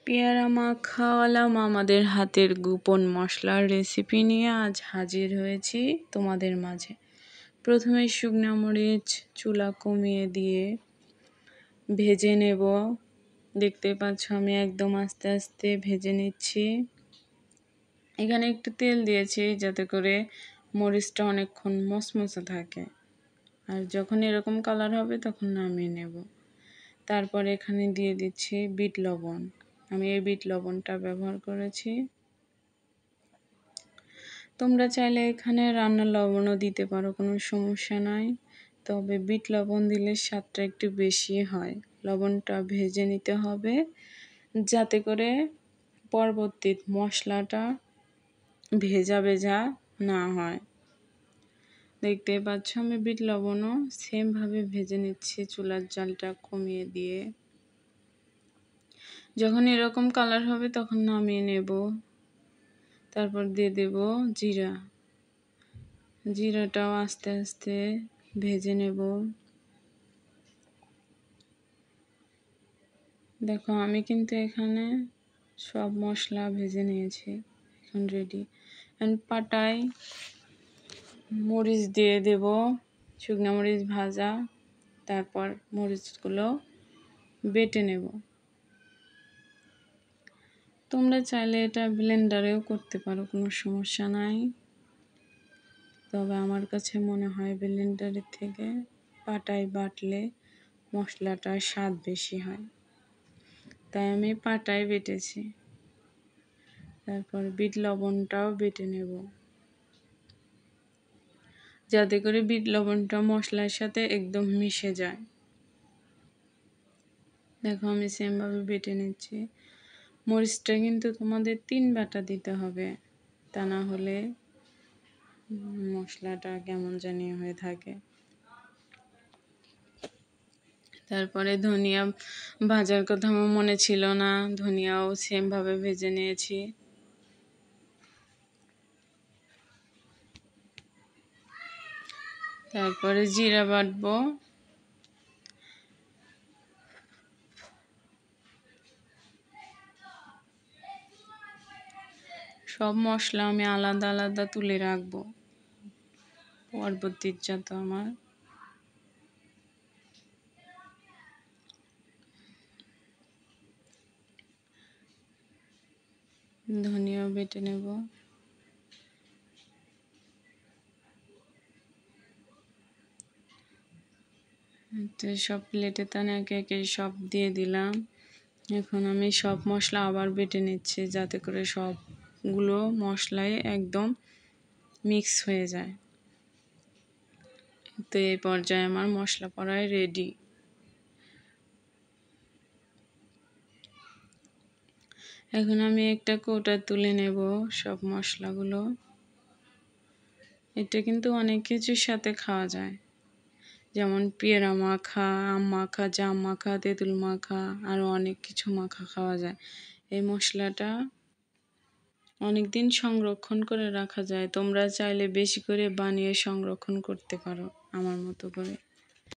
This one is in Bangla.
পেয়ারা মাখাওয়ালা মামাদের হাতের গোপন মশলার রেসিপি নিয়ে আজ হাজির হয়েছি তোমাদের মাঝে। প্রথমে শুকনো মরিচ চুলা কমিয়ে দিয়ে ভেজে নেব। দেখতে পাচ্ছ আমি একদম আস্তে আস্তে ভেজে নিচ্ছি। এখানে একটু তেল দিয়েছি যাতে করে মরিচটা অনেকক্ষণ মচমচে থাকে, আর যখন এরকম কালার হবে তখন নামিয়ে নেব। তারপর এখানে দিয়ে দিচ্ছি বিট লবণ। আমি এই বিট লবণটা ব্যবহার করেছি। তোমরা চাইলে এখানে রান্নার লবণও দিতে পারো, কোনো সমস্যা নাই, তবে বিট লবণ দিলে স্বাদটা একটু বেশি হয়। লবণটা ভেজে নিতে হবে যাতে করে পরবর্তী মশলাটা ভেজা ভেজা না হয়। দেখতে পাচ্ছ আমি বিট লবণও সেমভাবে ভেজে নিচ্ছি চুলার জালটা কমিয়ে দিয়ে। যখন এরকম কালার হবে তখন নামিয়ে নেব। তারপর দিয়ে দেব জিরা। জিরাটাও আস্তে আস্তে ভেজে নেব। দেখো আমি কিন্তু এখানে সব মশলা ভেজে নিয়েছি, এখন রেডি। পাটায় মরিচ দিয়ে দেব, শুকনো মরিচ ভাজা। তারপর মরিচগুলো বেটে নেব। তোমরা চাইলে এটা ব্লেন্ডারেও করতে পারো, কোনো সমস্যা নাই, তবে আমার কাছে মনে হয় ব্লেন্ডারের থেকে পাটায় বাটলে মশলাটার স্বাদ বেশি হয়, তাই আমি পাটায় বেটেছি। তারপর বিট লবণটাও বেটে নেব যাতে করে বিট লবণটা মশলার সাথে একদম মিশে যায়। দেখো আমি সেমভাবে বেটে নিচ্ছি। মরিচটা কিন্তু তোমাদের 3 বাটা দিতে হবে, তা না হলে মশলাটা কেমন জানি হয়ে থাকে। তারপরে ধনিয়া ভাজার কথা আমার মনে ছিল না, ধনিয়াও সেমভাবে ভেজে নিয়েছি। তারপরে জিরা বাটবো। সব মশলা আমি আলাদা আলাদা তুলে রাখবো পরবর্তীর যাতে আমার। ধনিয়াও বেটে নেব। তো সব প্লেটে তানে একে একে সব দিয়ে দিলাম। এখন আমি সব মশলা আবার বেটে নিচ্ছি যাতে করে সবগুলো মশলায় একদম মিক্স হয়ে যায়। তো এই পর্যায়ে আমার মশলা পড়ায় রেডি। এখন আমি একটা কৌটা তুলে নেব সব মশলাগুলো। এটা কিন্তু অনেক কিছুর সাথে খাওয়া যায়, যেমন পেয়ারা মাখা, আম মাখা, জাম মাখা, তেঁতুল মাখা, আরও অনেক কিছু মাখা খাওয়া যায়। এই মশলাটা অনেক দিন সংরক্ষণ করে রাখা যায়। তোমরা চাইলে বেশি করে বানিয়ে সংরক্ষণ করতে পারো আমার মতো করে।